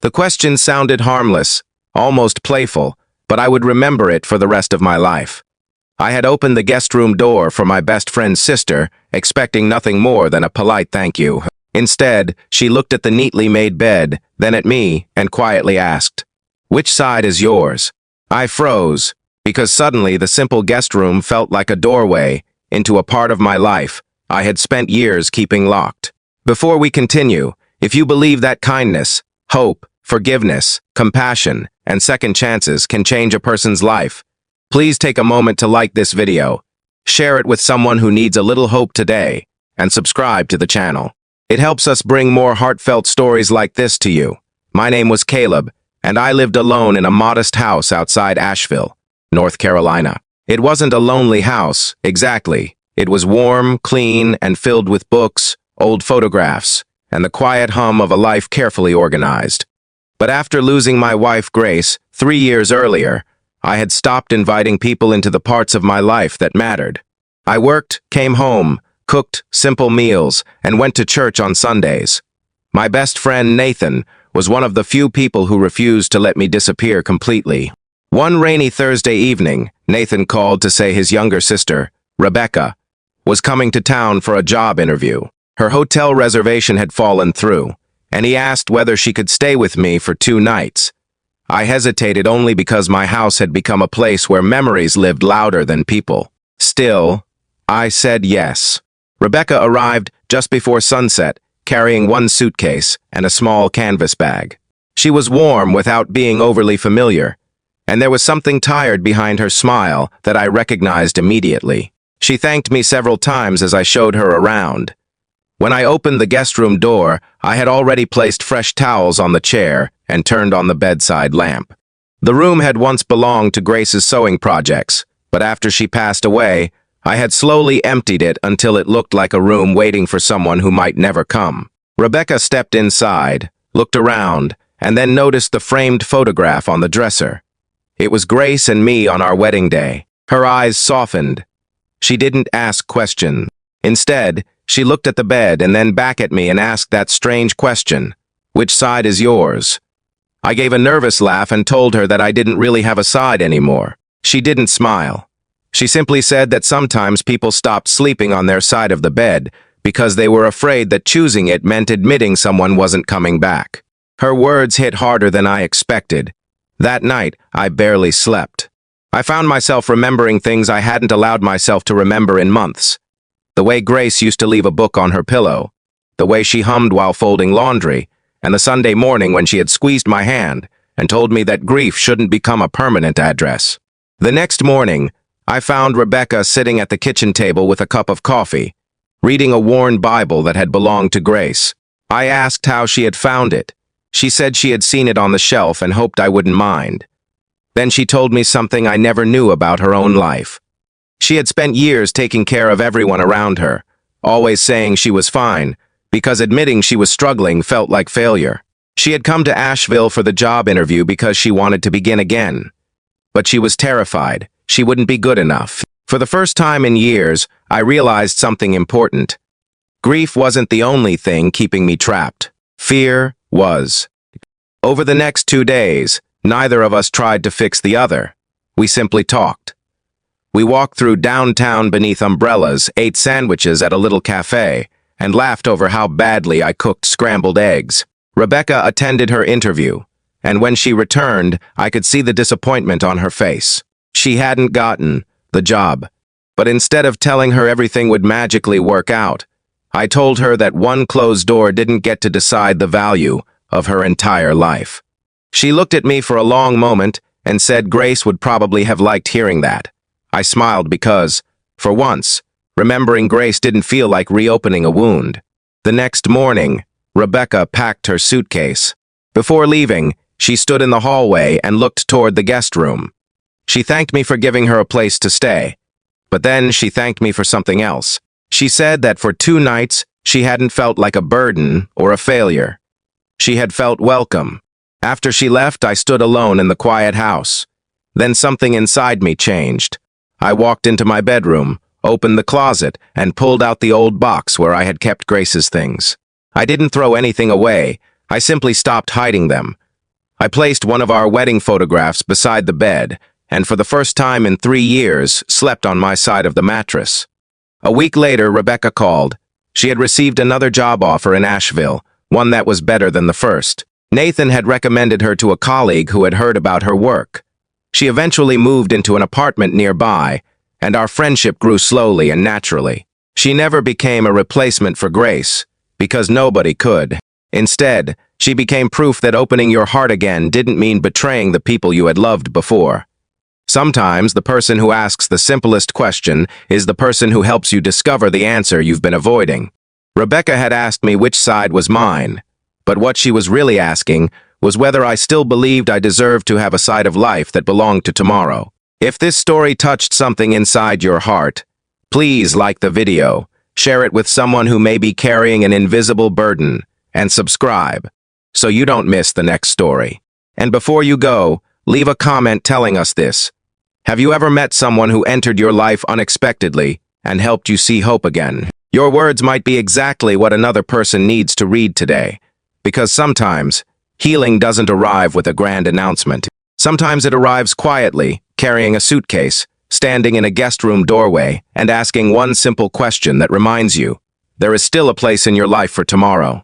The question sounded harmless, almost playful, but I would remember it for the rest of my life. I had opened the guest room door for my best friend's sister, expecting nothing more than a polite thank you. Instead, she looked at the neatly made bed, then at me, and quietly asked, "Which side is yours?" I froze, because suddenly the simple guest room felt like a doorway into a part of my life I had spent years keeping locked. Before we continue, if you believe that kindness, hope, forgiveness, compassion, and second chances can change a person's life, please take a moment to like this video, share it with someone who needs a little hope today, and subscribe to the channel. It helps us bring more heartfelt stories like this to you. My name was Caleb, and I lived alone in a modest house outside Asheville, North Carolina. It wasn't a lonely house, exactly. It was warm, clean, and filled with books, old photographs, and the quiet hum of a life carefully organized. But after losing my wife, Grace, 3 years earlier, I had stopped inviting people into the parts of my life that mattered. I worked, came home, cooked simple meals, and went to church on Sundays. My best friend, Nathan, was one of the few people who refused to let me disappear completely. One rainy Thursday evening, Nathan called to say his younger sister, Rebecca, was coming to town for a job interview. Her hotel reservation had fallen through, and he asked whether she could stay with me for 2 nights. I hesitated only because my house had become a place where memories lived louder than people. Still, I said yes. Rebecca arrived just before sunset, carrying 1 suitcase and a small canvas bag. She was warm without being overly familiar, and there was something tired behind her smile that I recognized immediately. She thanked me several times as I showed her around. When I opened the guest room door, I had already placed fresh towels on the chair and turned on the bedside lamp. The room had once belonged to Grace's sewing projects, but after she passed away, I had slowly emptied it until it looked like a room waiting for someone who might never come. Rebecca stepped inside, looked around, and then noticed the framed photograph on the dresser. It was Grace and me on our wedding day. Her eyes softened. She didn't ask questions. Instead, she looked at the bed and then back at me and asked that strange question, "Which side is yours?" I gave a nervous laugh and told her that I didn't really have a side anymore. She didn't smile. She simply said that sometimes people stopped sleeping on their side of the bed because they were afraid that choosing it meant admitting someone wasn't coming back. Her words hit harder than I expected. That night, I barely slept. I found myself remembering things I hadn't allowed myself to remember in months. The way Grace used to leave a book on her pillow, the way she hummed while folding laundry, and the Sunday morning when she had squeezed my hand and told me that grief shouldn't become a permanent address. The next morning, I found Rebecca sitting at the kitchen table with a cup of coffee, reading a worn Bible that had belonged to Grace. I asked how she had found it. She said she had seen it on the shelf and hoped I wouldn't mind. Then she told me something I never knew about her own life. She had spent years taking care of everyone around her, always saying she was fine, because admitting she was struggling felt like failure. She had come to Asheville for the job interview because she wanted to begin again. But she was terrified. She wouldn't be good enough. For the first time in years, I realized something important. Grief wasn't the only thing keeping me trapped. Fear was. Over the next 2 days, neither of us tried to fix the other. We simply talked. We walked through downtown beneath umbrellas, ate sandwiches at a little cafe, and laughed over how badly I cooked scrambled eggs. Rebecca attended her interview, and when she returned, I could see the disappointment on her face. She hadn't gotten the job, but instead of telling her everything would magically work out, I told her that one closed door didn't get to decide the value of her entire life. She looked at me for a long moment and said Grace would probably have liked hearing that. I smiled because, for once, remembering Grace didn't feel like reopening a wound. The next morning, Rebecca packed her suitcase. Before leaving, she stood in the hallway and looked toward the guest room. She thanked me for giving her a place to stay, but then she thanked me for something else. She said that for 2 nights, she hadn't felt like a burden or a failure. She had felt welcome. After she left, I stood alone in the quiet house. Then something inside me changed. I walked into my bedroom, opened the closet, and pulled out the old box where I had kept Grace's things. I didn't throw anything away. I simply stopped hiding them, I placed one of our wedding photographs beside the bed, and for the first time in 3 years, slept on my side of the mattress. A week later, Rebecca called. She had received another job offer in Asheville, one that was better than the first. Nathan had recommended her to a colleague who had heard about her work. She eventually moved into an apartment nearby, and our friendship grew slowly and naturally. She never became a replacement for Grace, because nobody could. Instead, she became proof that opening your heart again didn't mean betraying the people you had loved before. Sometimes the person who asks the simplest question is the person who helps you discover the answer you've been avoiding. Rebecca had asked me which side was mine, but what she was really asking was whether I still believed I deserved to have a side of life that belonged to tomorrow. If this story touched something inside your heart, please like the video, share it with someone who may be carrying an invisible burden, and subscribe so you don't miss the next story. And before you go, leave a comment telling us this. Have you ever met someone who entered your life unexpectedly and helped you see hope again? Your words might be exactly what another person needs to read today, because sometimes healing doesn't arrive with a grand announcement. Sometimes it arrives quietly, carrying a suitcase, standing in a guest room doorway, and asking one simple question that reminds you, there is still a place in your life for tomorrow.